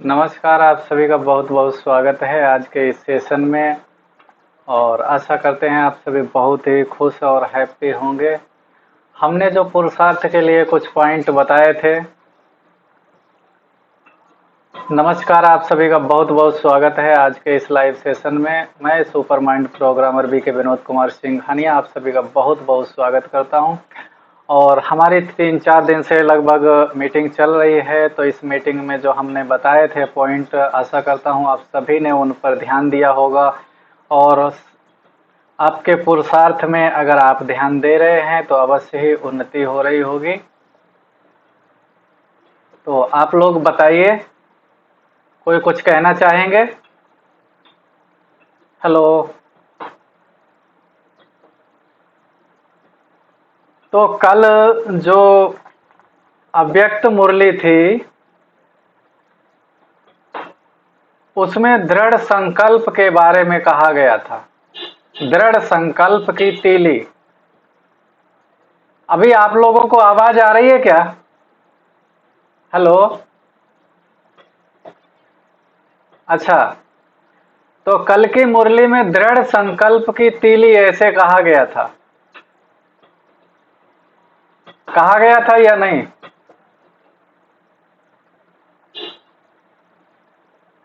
नमस्कार, आप सभी का बहुत बहुत स्वागत है आज के इस सेशन में। और आशा करते हैं आप सभी बहुत ही खुश और हैप्पी होंगे। हमने जो पुरुषार्थ के लिए कुछ पॉइंट बताए थे। नमस्कार, आप सभी का बहुत बहुत स्वागत है आज के इस लाइव सेशन में। मैं super mind programmer BK Vinod Kumar Singhania आप सभी का बहुत बहुत स्वागत करता हूं। और हमारी 3-4 दिन से लगभग मीटिंग चल रही है, तो इस मीटिंग में जो हमने बताए थे पॉइंट, आशा करता हूं आप सभी ने उन पर ध्यान दिया होगा। और आपके पुरुषार्थ में अगर आप ध्यान दे रहे हैं तो अवश्य ही उन्नति हो रही होगी। तो आप लोग बताइए, कोई कुछ कहना चाहेंगे? हेलो। तो कल जो अव्यक्त मुरली थी उसमें दृढ़ संकल्प के बारे में कहा गया था। दृढ़ संकल्प की तीली। अभी आप लोगों को आवाज आ रही है क्या? हेलो। अच्छा, तो कल की मुरली में दृढ़ संकल्प की तीली ऐसे कहा गया था। कहा गया था या नहीं?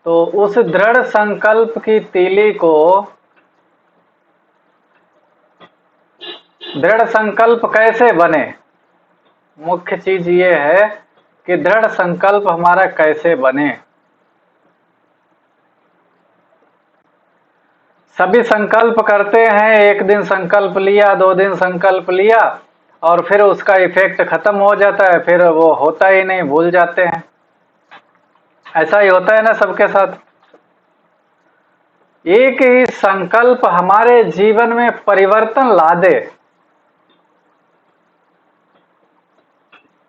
तो उस दृढ़ संकल्प की तीली को, दृढ़ संकल्प कैसे बने, मुख्य चीज ये है कि दृढ़ संकल्प हमारा कैसे बने। सभी संकल्प करते हैं, एक दिन संकल्प लिया, 2 दिन संकल्प लिया और फिर उसका इफेक्ट खत्म हो जाता है, फिर वो होता ही नहीं, भूल जाते हैं। ऐसा ही होता है ना सबके साथ। एक ही संकल्प हमारे जीवन में परिवर्तन ला दे,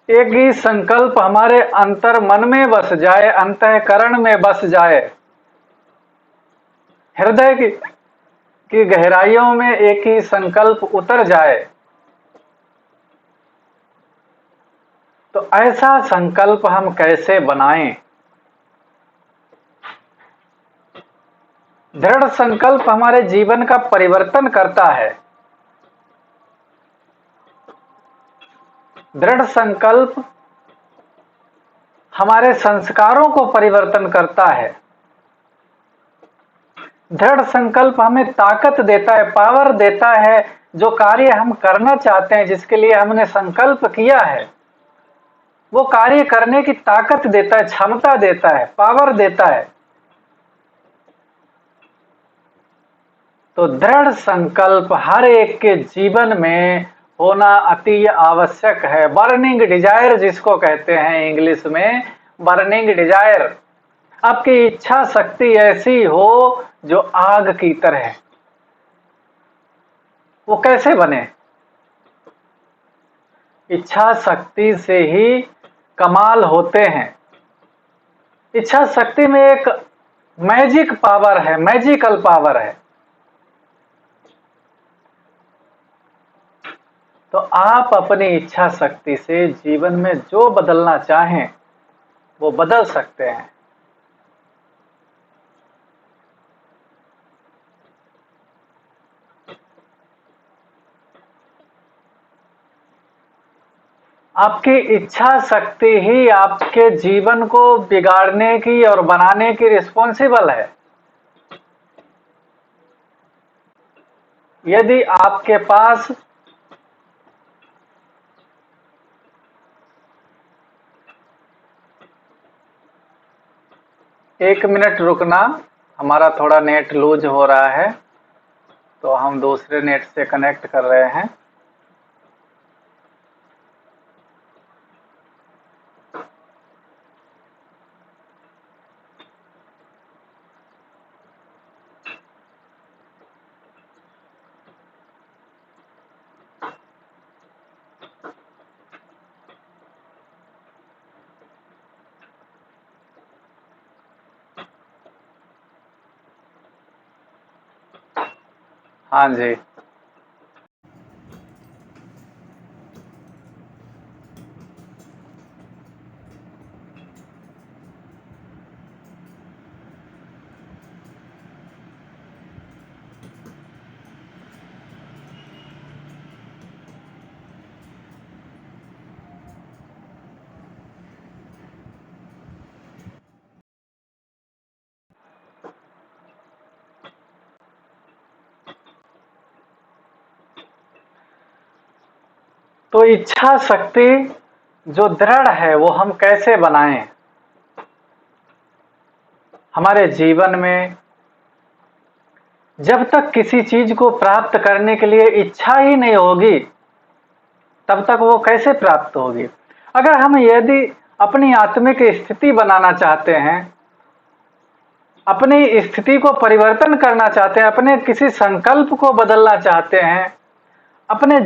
एक ही संकल्प हमारे अंतर मन में बस जाए, अंतःकरण में बस जाए, हृदय की गहराइयों में एक ही संकल्प उतर जाए, तो ऐसा संकल्प हम कैसे बनाएं? दृढ़ संकल्प हमारे जीवन का परिवर्तन करता है। दृढ़ संकल्प हमारे संस्कारों को परिवर्तन करता है। दृढ़ संकल्प हमें ताकत देता है, पावर देता है। जो कार्य हम करना चाहते हैं, जिसके लिए हमने संकल्प किया है, वो कार्य करने की ताकत देता है, क्षमता देता है, पावर देता है। तो दृढ़ संकल्प हर एक के जीवन में होना अति आवश्यक है। बर्निंग डिजायर जिसको कहते हैं इंग्लिश में, बर्निंग डिजायर। आपकी इच्छा शक्ति ऐसी हो जो आग की तरह। वो कैसे बने? इच्छा शक्ति से ही कमाल होते हैं। इच्छा शक्ति में एक मैजिक पावर है, मैजिकल पावर है। तो आप अपनी इच्छा शक्ति से जीवन में जो बदलना चाहें वो बदल सकते हैं। आपकी इच्छा शक्ति ही आपके जीवन को बिगाड़ने की और बनाने की रिस्पॉन्सिबल है। यदि आपके पास एक मिनट रुकना, हमारा थोड़ा नेट लूज हो रहा है, तो हम दूसरे नेट से कनेक्ट कर रहे हैं। हाँ जी। तो इच्छा शक्ति जो दृढ़ है वो हम कैसे बनाएं? हमारे जीवन में जब तक किसी चीज को प्राप्त करने के लिए इच्छा ही नहीं होगी, तब तक वो कैसे प्राप्त होगी? अगर हम यदि अपनी आत्मिक स्थिति बनाना चाहते हैं, अपनी स्थिति को परिवर्तन करना चाहते हैं, अपने किसी संकल्प को बदलना चाहते हैं, अपने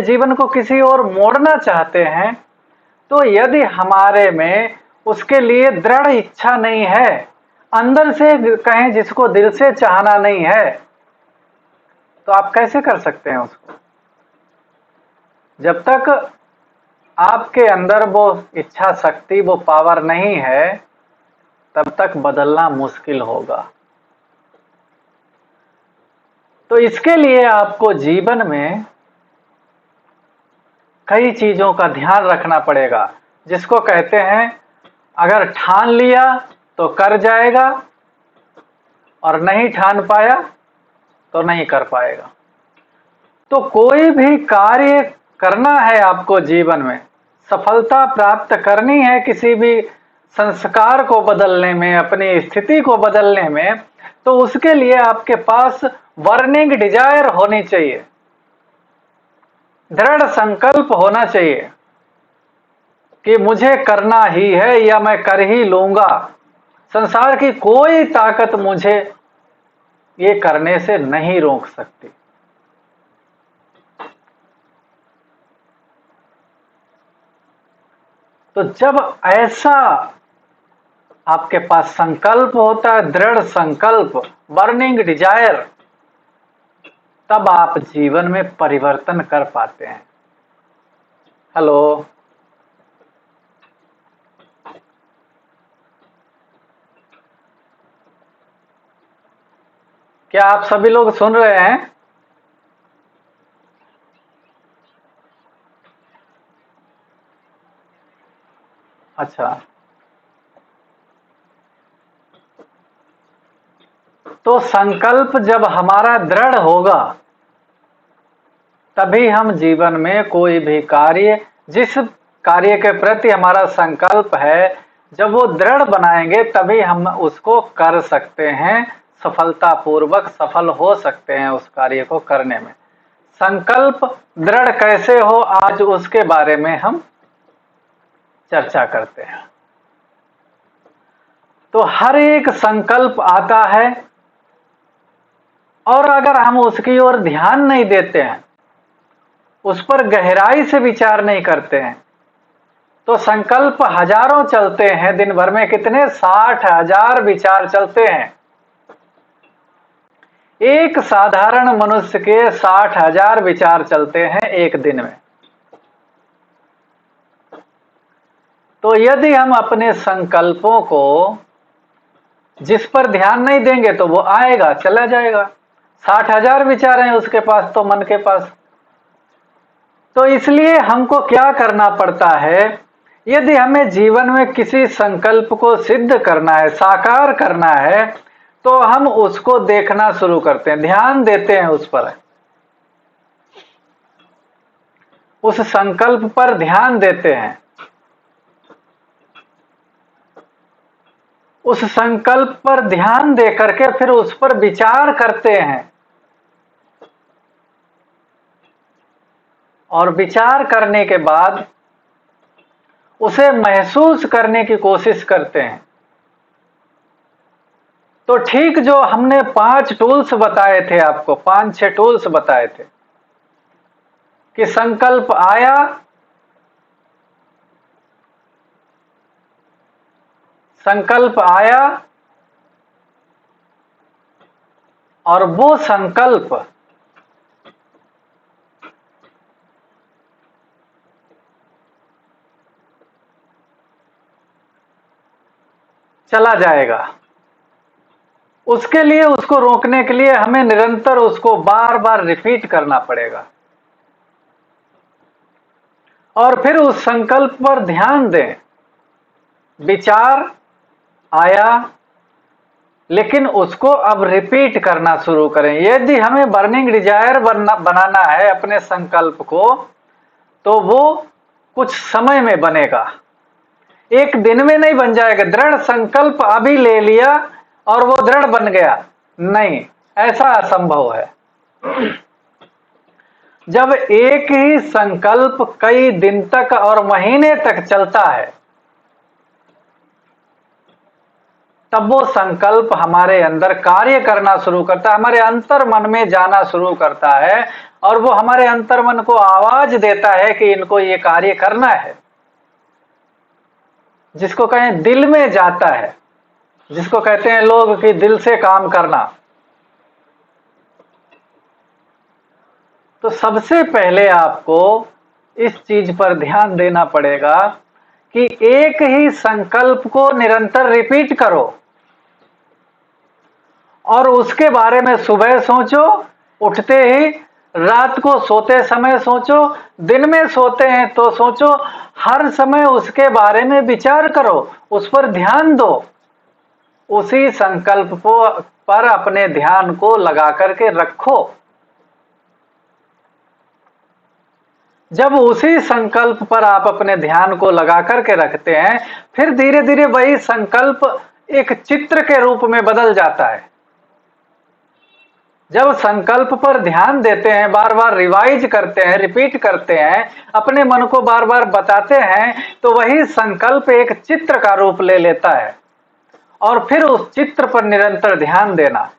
जीवन को किसी और मोड़ना चाहते हैं, तो यदि हमारे में उसके लिए दृढ़ इच्छा नहीं है, अंदर से कहें जिसको दिल से चाहना नहीं है, तो आप कैसे कर सकते हैं उसको? जब तक आपके अंदर वो इच्छा शक्ति, वो पावर नहीं है, तब तक बदलना मुश्किल होगा। तो इसके लिए आपको जीवन में कई चीजों का ध्यान रखना पड़ेगा, जिसको कहते हैं अगर ठान लिया तो कर जाएगा और नहीं ठान पाया तो नहीं कर पाएगा। तो कोई भी कार्य करना है आपको जीवन में, सफलता प्राप्त करनी है किसी भी संस्कार को बदलने में, अपनी स्थिति को बदलने में, तो उसके लिए आपके पास बर्निंग डिजायर होनी चाहिए, दृढ़ संकल्प होना चाहिए कि मुझे करना ही है या मैं कर ही लूंगा। संसार की कोई ताकत मुझे ये करने से नहीं रोक सकती। तो जब ऐसा आपके पास संकल्प होता है, दृढ़ संकल्प, बर्निंग डिजायर, तब आप जीवन में परिवर्तन कर पाते हैं। हेलो, क्या आप सभी लोग सुन रहे हैं? अच्छा, तो संकल्प जब हमारा दृढ़ होगा, तभी हम जीवन में कोई भी कार्य, जिस कार्य के प्रति हमारा संकल्प है, जब वो दृढ़ बनाएंगे तभी हम उसको कर सकते हैं, सफलतापूर्वक सफल हो सकते हैं उस कार्य को करने में। संकल्प दृढ़ कैसे हो, आज उसके बारे में हम चर्चा करते हैं। तो हर एक संकल्प आता है और अगर हम उसकी ओर ध्यान नहीं देते हैं, उस पर गहराई से विचार नहीं करते हैं, तो संकल्प हजारों चलते हैं दिन भर में, कितने 60,000 विचार चलते हैं। एक साधारण मनुष्य के 60,000 विचार चलते हैं एक दिन में। तो यदि हम अपने संकल्पों को जिस पर ध्यान नहीं देंगे तो वो आएगा चला जाएगा। 60,000 विचार हैं उसके पास, तो मन के पास। तो इसलिए हमको क्या करना पड़ता है, यदि हमें जीवन में किसी संकल्प को सिद्ध करना है, साकार करना है, तो हम उसको देखना शुरू करते हैं, ध्यान देते हैं उस पर, उस संकल्प पर ध्यान देते हैं, उस संकल्प पर ध्यान दे करके फिर उस पर विचार करते हैं और विचार करने के बाद उसे महसूस करने की कोशिश करते हैं। तो ठीक जो हमने 5 टूल्स बताए थे आपको, 5-6 टूल्स बताए थे कि संकल्प आया, संकल्प आया और वो संकल्प चला जाएगा। उसके लिए, उसको रोकने के लिए हमें निरंतर उसको बार बार रिपीट करना पड़ेगा और फिर उस संकल्प पर ध्यान दें। विचार आया, लेकिन उसको अब रिपीट करना शुरू करें। यदि हमें बर्निंग डिजायर बनाना है अपने संकल्प को, तो वो कुछ समय में बनेगा, एक दिन में नहीं बन जाएगा। दृढ़ संकल्प अभी ले लिया और वो दृढ़ बन गया, नहीं, ऐसा असंभव है। जब एक ही संकल्प कई दिन तक और महीने तक चलता है, तब वो संकल्प हमारे अंदर कार्य करना शुरू करता है, हमारे अंतर मन में जाना शुरू करता है, और वो हमारे अंतर मन को आवाज देता है कि इनको ये कार्य करना है, जिसको कहें दिल में जाता है, जिसको कहते हैं लोग कि दिल से काम करना। तो सबसे पहले आपको इस चीज पर ध्यान देना पड़ेगा कि एक ही संकल्प को निरंतर रिपीट करो, और उसके बारे में सुबह सोचो, उठते ही, रात को सोते समय सोचो, दिन में सोते हैं तो सोचो, हर समय उसके बारे में विचार करो, उस पर ध्यान दो, उसी संकल्प को पर अपने ध्यान को लगा करके रखो। जब उसी संकल्प पर आप अपने ध्यान को लगा करके रखते हैं, फिर धीरे धीरे वही संकल्प एक चित्र के रूप में बदल जाता है। जब संकल्प पर ध्यान देते हैं, बार बार रिवाइज करते हैं, रिपीट करते हैं, अपने मन को बार बार बताते हैं, तो वही संकल्प एक चित्र का रूप ले लेता है, और फिर उस चित्र पर निरंतर ध्यान देना,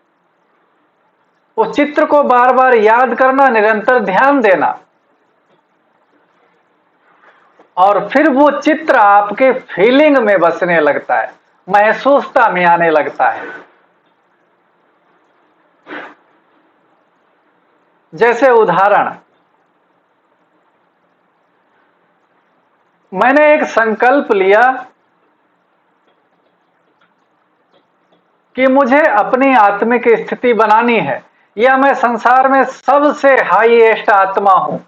उस चित्र को बार बार याद करना, निरंतर ध्यान देना, और फिर वो चित्र आपके फीलिंग में बसने लगता है, महसूसता में आने लगता है। जैसे उदाहरण, मैंने एक संकल्प लिया कि मुझे अपनी आत्मिक स्थिति बनानी है, या मैं संसार में सबसे हाईएस्ट आत्मा हूं,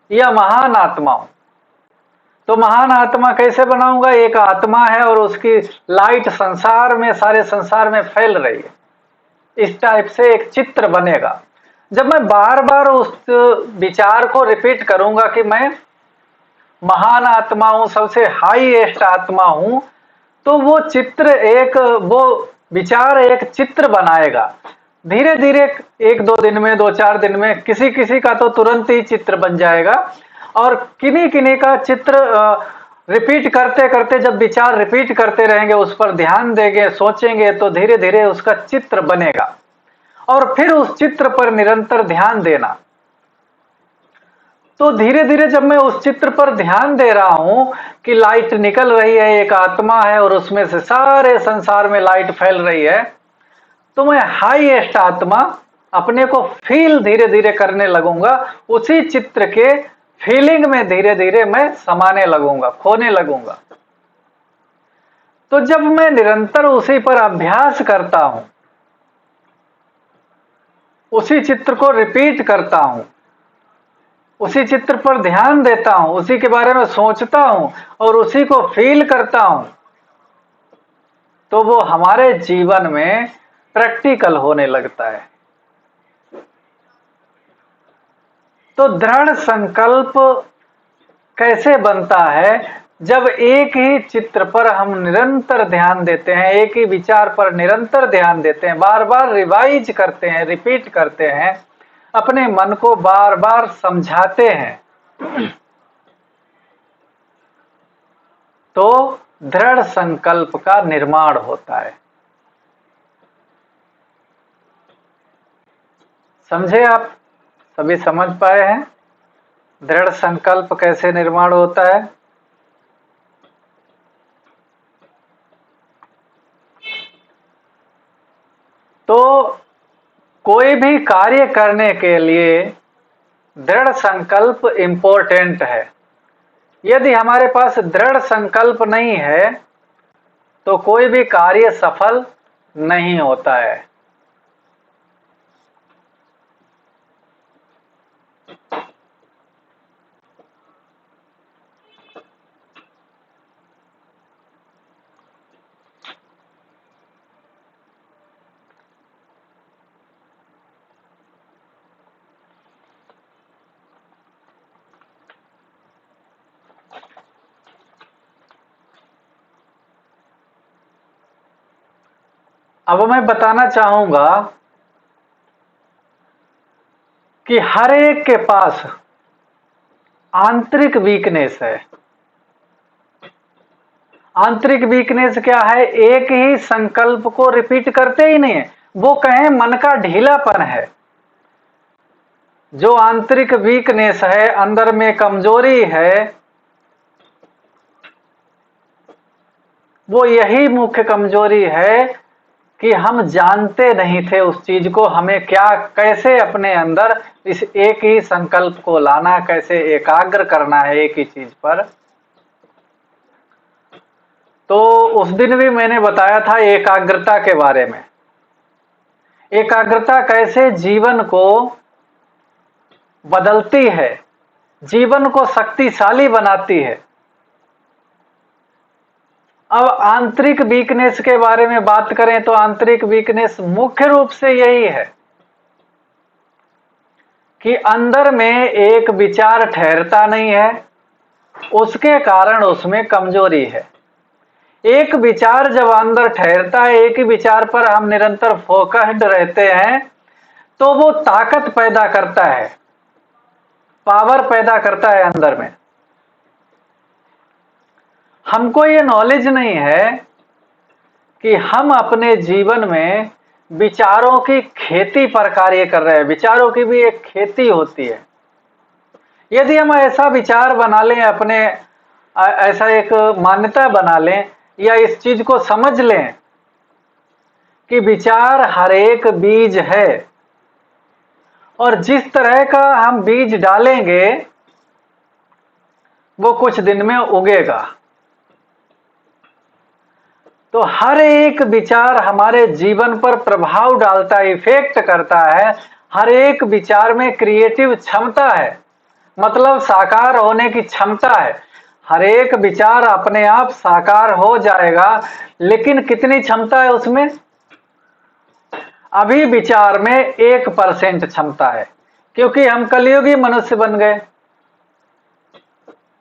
या महान आत्मा हूं। तो महान आत्मा कैसे बनाऊंगा? एक आत्मा है और उसकी लाइट संसार में, सारे संसार में फैल रही है, इस टाइप से एक चित्र बनेगा। जब मैं बार बार उस विचार को रिपीट करूंगा कि मैं महान आत्मा हूं, सबसे हाईएस्ट आत्मा हूं, तो वो चित्र वो विचार एक चित्र बनाएगा। धीरे धीरे, एक दो दिन में, दो चार दिन में, किसी किसी का तो तुरंत ही चित्र बन जाएगा, और किन्हीं किन्हीं का चित्र रिपीट करते करते, जब विचार रिपीट करते रहेंगे, उस पर ध्यान देंगे, सोचेंगे, तो धीरे धीरे उसका चित्र बनेगा, और फिर उस चित्र पर निरंतर ध्यान देना। तो धीरे धीरे जब मैं उस चित्र पर ध्यान दे रहा हूं कि लाइट निकल रही है, एक आत्मा है और उसमें से सारे संसार में लाइट फैल रही है, तो मैं हाईएस्ट आत्मा अपने को फील धीरे धीरे करने लगूंगा, उसी चित्र के फीलिंग में धीरे धीरे मैं समाने लगूंगा, खोने लगूंगा। तो जब मैं निरंतर उसी पर अभ्यास करता हूं, उसी चित्र को रिपीट करता हूं, उसी चित्र पर ध्यान देता हूं, उसी के बारे में सोचता हूं और उसी को फील करता हूं, तो वो हमारे जीवन में प्रैक्टिकल होने लगता है। तो दृढ़ संकल्प कैसे बनता है? जब एक ही चित्र पर हम निरंतर ध्यान देते हैं, एक ही विचार पर निरंतर ध्यान देते हैं, बार बार रिवाइज करते हैं, रिपीट करते हैं, अपने मन को बार बार समझाते हैं, तो दृढ़ संकल्प का निर्माण होता है। समझे आप? सभी समझ पाए हैं दृढ़ संकल्प कैसे निर्माण होता है? तो कोई भी कार्य करने के लिए दृढ़ संकल्प इंपॉर्टेंट है। यदि हमारे पास दृढ़ संकल्प नहीं है, तो कोई भी कार्य सफल नहीं होता है। अब मैं बताना चाहूंगा कि हर एक के पास आंतरिक वीकनेस है। आंतरिक वीकनेस क्या है? एक ही संकल्प को रिपीट करते ही नहीं है, वो कहें मन का ढीलापन है। जो आंतरिक वीकनेस है, अंदर में कमजोरी है, वो यही मुख्य कमजोरी है कि हम जानते नहीं थे उस चीज को, हमें क्या कैसे अपने अंदर इस एक ही संकल्प को लाना, कैसे एकाग्र करना है एक ही चीज पर। तो उस दिन भी मैंने बताया था एकाग्रता के बारे में। एकाग्रता कैसे जीवन को बदलती है, जीवन को शक्तिशाली बनाती है। अब आंतरिक वीकनेस के बारे में बात करें तो आंतरिक वीकनेस मुख्य रूप से यही है कि अंदर में एक विचार ठहरता नहीं है, उसके कारण उसमें कमजोरी है। एक विचार जब अंदर ठहरता है, एक ही विचार पर हम निरंतर फोकस्ड रहते हैं, तो वो ताकत पैदा करता है, पावर पैदा करता है अंदर में। हमको ये नॉलेज नहीं है कि हम अपने जीवन में विचारों की खेती पर कार्य कर रहे हैं। विचारों की भी एक खेती होती है। यदि हम ऐसा विचार बना लें, अपने ऐसा एक मान्यता बना लें या इस चीज को समझ लें कि विचार हर एक बीज है और जिस तरह का हम बीज डालेंगे वो कुछ दिन में उगेगा। तो हर एक विचार हमारे जीवन पर प्रभाव डालता है, इफेक्ट करता है। हर एक विचार में क्रिएटिव क्षमता है, मतलब साकार होने की क्षमता है। हर एक विचार अपने आप साकार हो जाएगा, लेकिन कितनी क्षमता है उसमें? अभी विचार में 1% क्षमता है, क्योंकि हम कलयुगी मनुष्य बन गए।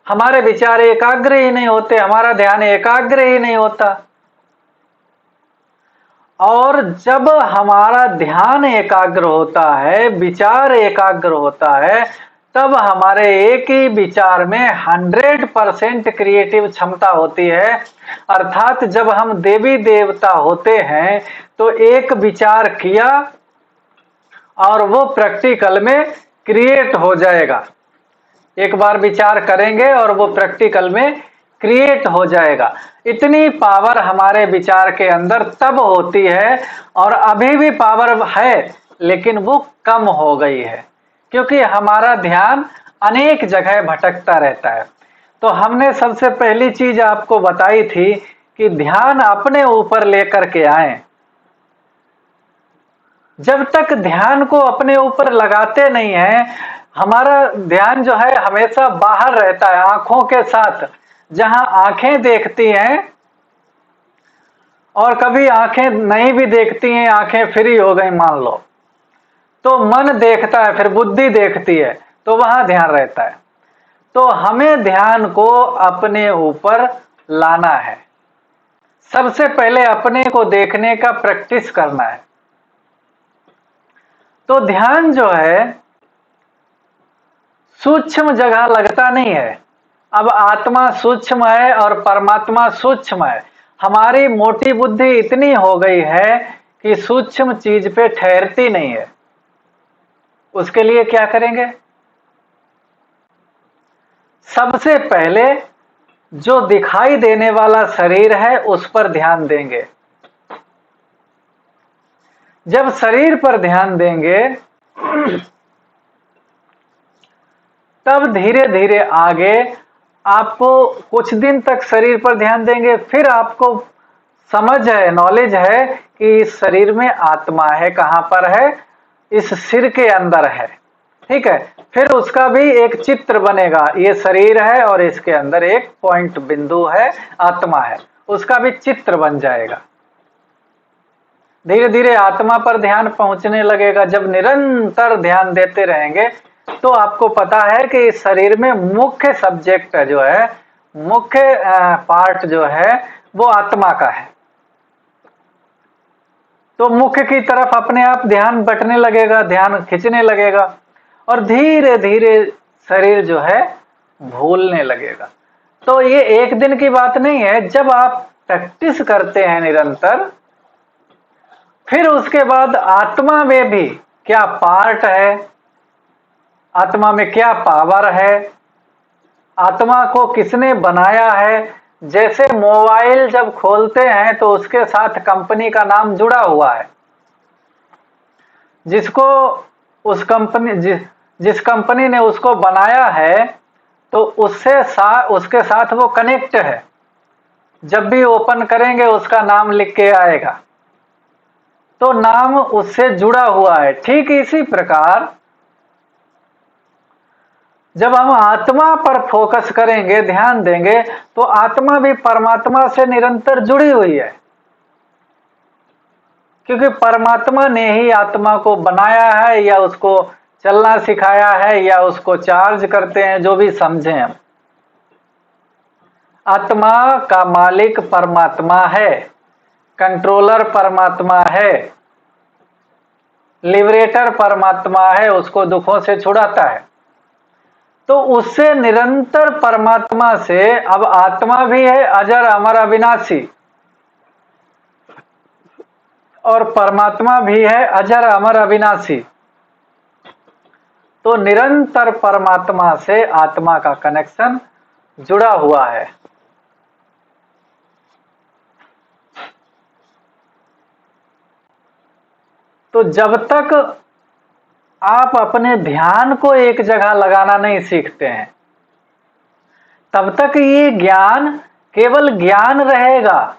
हमारे विचार एकाग्र ही नहीं होते, हमारा ध्यान एकाग्र ही नहीं होता। और जब हमारा ध्यान एकाग्र होता है, विचार एकाग्र होता है, तब हमारे एक ही विचार में 100% क्रिएटिव क्षमता होती है। अर्थात जब हम देवी देवता होते हैं तो एक विचार किया और वो प्रैक्टिकल में क्रिएट हो जाएगा। एक बार विचार करेंगे और वो प्रैक्टिकल में क्रिएट हो जाएगा। इतनी पावर हमारे विचार के अंदर तब होती है, और अभी भी पावर है, लेकिन वो कम हो गई है, क्योंकि हमारा ध्यान अनेक जगह भटकता रहता है। तो हमने सबसे पहली चीज आपको बताई थी कि ध्यान अपने ऊपर लेकर के आए। जब तक ध्यान को अपने ऊपर लगाते नहीं हैं, हमारा ध्यान जो है हमेशा बाहर रहता है, आंखों के साथ। जहां आंखें देखती हैं, और कभी आंखें नहीं भी देखती हैं, आंखें फ्री हो गई मान लो, तो मन देखता है, फिर बुद्धि देखती है, तो वहां ध्यान रहता है। तो हमें ध्यान को अपने ऊपर लाना है। सबसे पहले अपने को देखने का प्रैक्टिस करना है। तो ध्यान जो है सूक्ष्म जगह लगता नहीं है। अब आत्मा सूक्ष्म है और परमात्मा सूक्ष्म है। हमारी मोटी बुद्धि इतनी हो गई है कि सूक्ष्म चीज पे ठहरती नहीं है। उसके लिए क्या करेंगे? सबसे पहले जो दिखाई देने वाला शरीर है उस पर ध्यान देंगे। जब शरीर पर ध्यान देंगे तब धीरे धीरे आगे आपको कुछ दिन तक शरीर पर ध्यान देंगे, फिर आपको समझ है, नॉलेज है कि इस शरीर में आत्मा है। कहां पर है? इस सिर के अंदर है। ठीक है, फिर उसका भी एक चित्र बनेगा। ये शरीर है और इसके अंदर एक पॉइंट बिंदु है, आत्मा है, उसका भी चित्र बन जाएगा। धीरे धीरे आत्मा पर ध्यान पहुंचने लगेगा। जब निरंतर ध्यान देते रहेंगे तो आपको पता है कि इस शरीर में मुख्य सब्जेक्ट जो है, मुख्य पार्ट जो है वो आत्मा का है। तो मुख की तरफ अपने आप ध्यान बटने लगेगा, ध्यान खींचने लगेगा और धीरे धीरे शरीर जो है भूलने लगेगा। तो ये एक दिन की बात नहीं है, जब आप प्रैक्टिस करते हैं निरंतर, फिर उसके बाद आत्मा में भी क्या पार्ट है, आत्मा में क्या पावर है, आत्मा को किसने बनाया है। जैसे मोबाइल जब खोलते हैं तो उसके साथ कंपनी का नाम जुड़ा हुआ है, जिसको उस कंपनी जिस कंपनी ने उसको बनाया है तो उसके साथ वो कनेक्ट है। जब भी ओपन करेंगे उसका नाम लिख के आएगा, तो नाम उससे जुड़ा हुआ है। ठीक इसी प्रकार जब हम आत्मा पर फोकस करेंगे, ध्यान देंगे, तो आत्मा भी परमात्मा से निरंतर जुड़ी हुई है, क्योंकि परमात्मा ने ही आत्मा को बनाया है या उसको चलना सिखाया है या उसको चार्ज करते हैं, जो भी समझें हम। आत्मा का मालिक परमात्मा है, कंट्रोलर परमात्मा है, लिबरेटर परमात्मा है, उसको दुखों से छुड़ाता है। तो उससे निरंतर परमात्मा से अब आत्मा भी है अजर अमर अविनाशी, और परमात्मा भी है अजर अमर अविनाशी। तो निरंतर परमात्मा से आत्मा का कनेक्शन जुड़ा हुआ है। तो जब तक आप अपने ध्यान को एक जगह लगाना नहीं सीखते हैं, तब तक ये ज्ञान केवल ज्ञान रहेगा,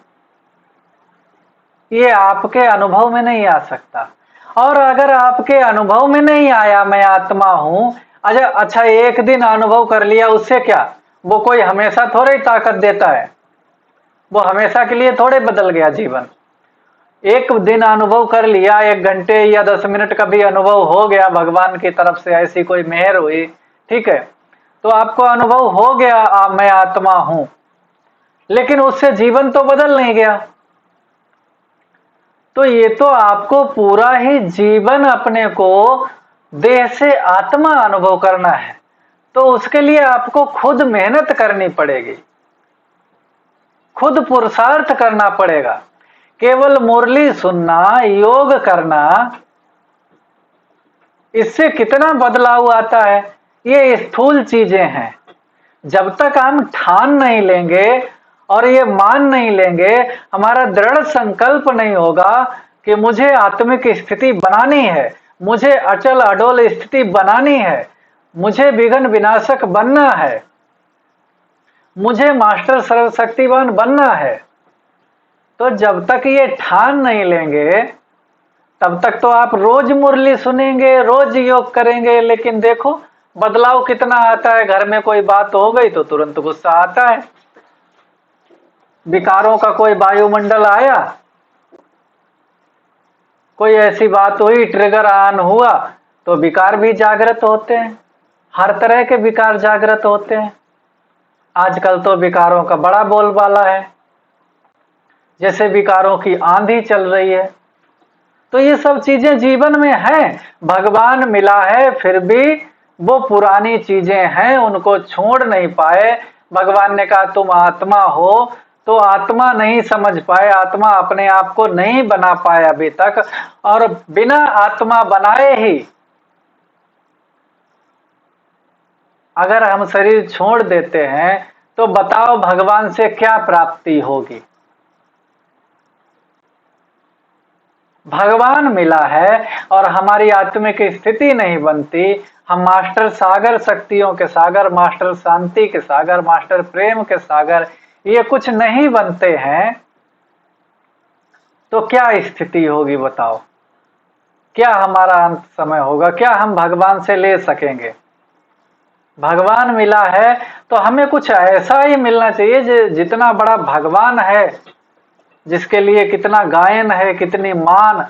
ये आपके अनुभव में नहीं आ सकता। और अगर आपके अनुभव में नहीं आया मैं आत्मा हूं, अच्छा एक दिन अनुभव कर लिया, उससे क्या? वो कोई हमेशा थोड़े ही ताकत देता है, वो हमेशा के लिए थोड़े बदल गया जीवन। एक दिन अनुभव कर लिया, 1 घंटे या 10 मिनट का भी अनुभव हो गया, भगवान की तरफ से ऐसी कोई मेहर हुई, ठीक है, तो आपको अनुभव हो गया मैं आत्मा हूं, लेकिन उससे जीवन तो बदल नहीं गया। तो ये तो आपको पूरा ही जीवन अपने को देह से आत्मा अनुभव करना है, तो उसके लिए आपको खुद मेहनत करनी पड़ेगी, खुद पुरुषार्थ करना पड़ेगा। केवल मुरली सुनना, योग करना, इससे कितना बदलाव आता है, ये स्थूल चीजें हैं। जब तक हम ठान नहीं लेंगे और ये मान नहीं लेंगे, हमारा दृढ़ संकल्प नहीं होगा कि मुझे आत्मिक स्थिति बनानी है, मुझे अचल अडोल स्थिति बनानी है, मुझे विघ्न विनाशक बनना है, मुझे मास्टर सर्वशक्तिवान बनना है, तो जब तक ये ठान नहीं लेंगे तब तक तो आप रोज मुरली सुनेंगे, रोज योग करेंगे, लेकिन देखो बदलाव कितना आता है। घर में कोई बात हो गई तो तुरंत गुस्सा आता है, विकारों का कोई वायुमंडल आया, कोई ऐसी बात हुई, ट्रिगर ऑन हुआ, तो विकार भी जागृत होते हैं, हर तरह के विकार जागृत होते हैं। आजकल तो विकारों का बड़ा बोलबाला है, जैसे विकारों की आंधी चल रही है। तो ये सब चीजें जीवन में हैं, भगवान मिला है फिर भी वो पुरानी चीजें हैं, उनको छोड़ नहीं पाए। भगवान ने कहा तुम आत्मा हो, तो आत्मा नहीं समझ पाए, आत्मा अपने आप को नहीं बना पाए अभी तक, और बिना आत्मा बनाए ही अगर हम शरीर छोड़ देते हैं तो बताओ भगवान से क्या प्राप्ति होगी। भगवान मिला है और हमारी आत्मिक स्थिति नहीं बनती, हम मास्टर सागर शक्तियों के सागर, मास्टर शांति के सागर, मास्टर प्रेम के सागर, ये कुछ नहीं बनते हैं, तो क्या स्थिति होगी बताओ? क्या हमारा अंत समय होगा? क्या हम भगवान से ले सकेंगे? भगवान मिला है तो हमें कुछ ऐसा ही मिलना चाहिए जितना बड़ा भगवान है, जिसके लिए कितना गायन है, कितनी मान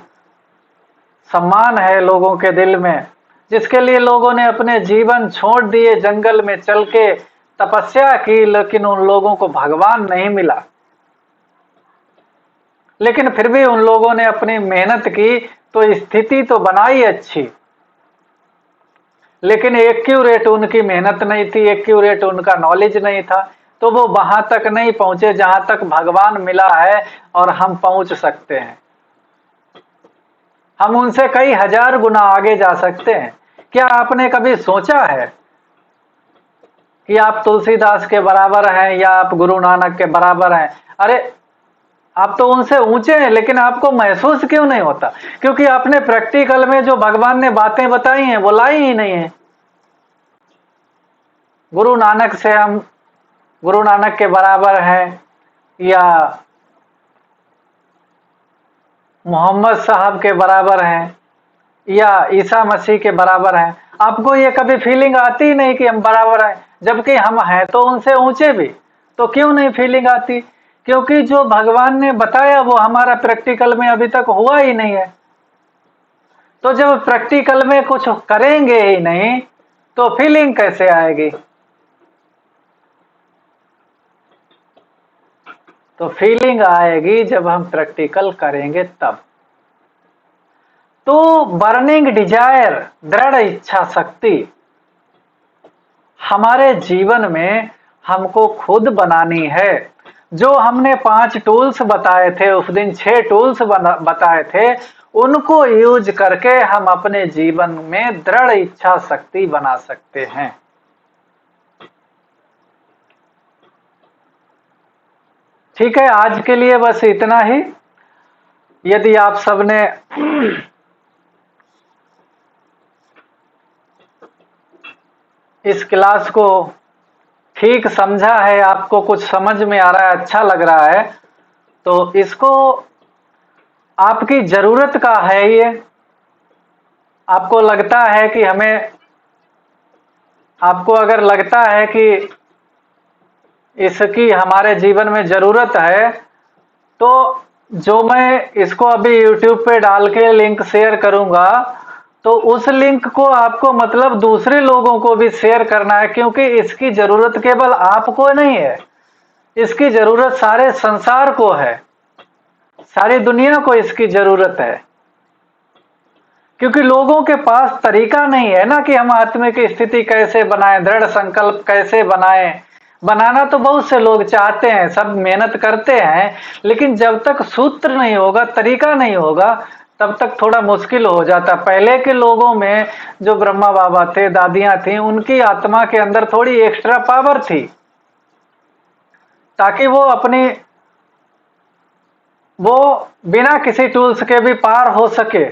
सम्मान है लोगों के दिल में, जिसके लिए लोगों ने अपने जीवन छोड़ दिए, जंगल में चल के तपस्या की, लेकिन उन लोगों को भगवान नहीं मिला। लेकिन फिर भी उन लोगों ने अपनी मेहनत की तो स्थिति तो बनाई अच्छी, लेकिन एक्यूरेट उनकी मेहनत नहीं थी, एक्यूरेट उनका नॉलेज नहीं था, तो वो वहां तक नहीं पहुंचे जहां तक भगवान मिला है और हम पहुंच सकते हैं। हम उनसे कई हजार गुना आगे जा सकते हैं। क्या आपने कभी सोचा है कि आप तुलसीदास के बराबर हैं या आप गुरु नानक के बराबर हैं? अरे आप तो उनसे ऊंचे हैं, लेकिन आपको महसूस क्यों नहीं होता? क्योंकि आपने प्रैक्टिकल में जो भगवान ने बातें बताई हैं वो लाई ही नहीं है। गुरु नानक से हम गुरु नानक के बराबर हैं या मोहम्मद साहब के बराबर हैं या ईसा मसीह के बराबर हैं, आपको ये कभी फीलिंग आती ही नहीं कि हम बराबर हैं, जबकि हम हैं तो उनसे ऊंचे भी। तो क्यों नहीं फीलिंग आती? क्योंकि जो भगवान ने बताया वो हमारा प्रैक्टिकल में अभी तक हुआ ही नहीं है। तो जब प्रैक्टिकल में कुछ करेंगे ही नहीं तो फीलिंग कैसे आएगी? तो फीलिंग आएगी जब हम प्रैक्टिकल करेंगे तब। तो बर्निंग डिजायर, दृढ़ इच्छा शक्ति हमारे जीवन में हमको खुद बनानी है। जो हमने 5 टूल्स बताए थे उस दिन, 6 टूल्स बताए थे, उनको यूज करके हम अपने जीवन में दृढ़ इच्छा शक्ति बना सकते हैं। ठीक है, आज के लिए बस इतना ही। यदि आप सबने इस क्लास को ठीक समझा है, आपको कुछ समझ में आ रहा है, अच्छा लग रहा है, तो इसको आपकी जरूरत का है ये। आपको लगता है कि आपको अगर लगता है कि इसकी हमारे जीवन में जरूरत है, तो जो मैं इसको अभी YouTube पे डाल के लिंक शेयर करूंगा, तो उस लिंक को आपको मतलब दूसरे लोगों को भी शेयर करना है, क्योंकि इसकी जरूरत केवल आपको नहीं है, इसकी जरूरत सारे संसार को है, सारी दुनिया को इसकी जरूरत है। क्योंकि लोगों के पास तरीका नहीं है ना कि हम आत्मिक स्थिति कैसे बनाएं, दृढ़ संकल्प कैसे बनाएं। बनाना तो बहुत से लोग चाहते हैं, सब मेहनत करते हैं, लेकिन जब तक सूत्र नहीं होगा, तरीका नहीं होगा, तब तक थोड़ा मुश्किल हो जाता। पहले के लोगों में जो ब्रह्मा बाबा थे, दादियां थी, उनकी आत्मा के अंदर थोड़ी एक्स्ट्रा पावर थी, ताकि वो बिना किसी टूल्स के भी पार हो सके।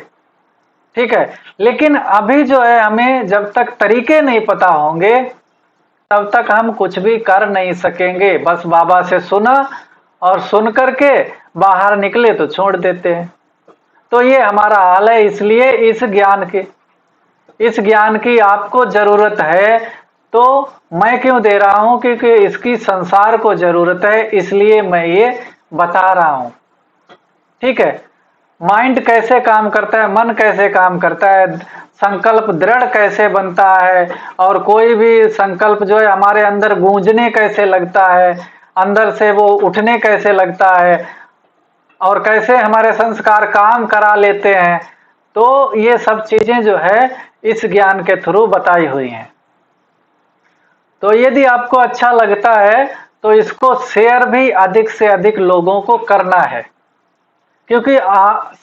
ठीक है, लेकिन अभी जो है, हमें जब तक तरीके नहीं पता होंगे तब तक हम कुछ भी कर नहीं सकेंगे। बस बाबा से सुना और सुन करके बाहर निकले तो छोड़ देते हैं। तो ये हमारा हाल है। इसलिए इस ज्ञान की आपको जरूरत है। तो मैं क्यों दे रहा हूं? क्योंकि इसकी संसार को जरूरत है, इसलिए मैं ये बता रहा हूं। ठीक है, माइंड कैसे काम करता है, मन कैसे काम करता है, संकल्प दृढ़ कैसे बनता है, और कोई भी संकल्प जो है हमारे अंदर गूंजने कैसे लगता है, अंदर से वो उठने कैसे लगता है, और कैसे हमारे संस्कार काम करा लेते हैं। तो ये सब चीजें जो है इस ज्ञान के थ्रू बताई हुई हैं। तो यदि आपको अच्छा लगता है तो इसको शेयर भी अधिक से अधिक लोगों को करना है, क्योंकि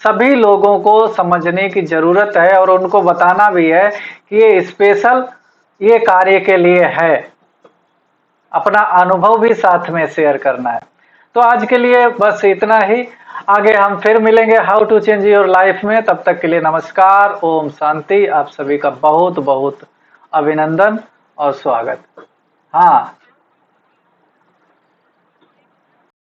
सभी लोगों को समझने की जरूरत है और उनको बताना भी है कि ये स्पेशल ये कार्य के लिए है। अपना अनुभव भी साथ में शेयर करना है। तो आज के लिए बस इतना ही। आगे हम फिर मिलेंगे how to change your life में। तब तक के लिए नमस्कार, ओम शांति। आप सभी का बहुत बहुत अभिनंदन और स्वागत। हाँ।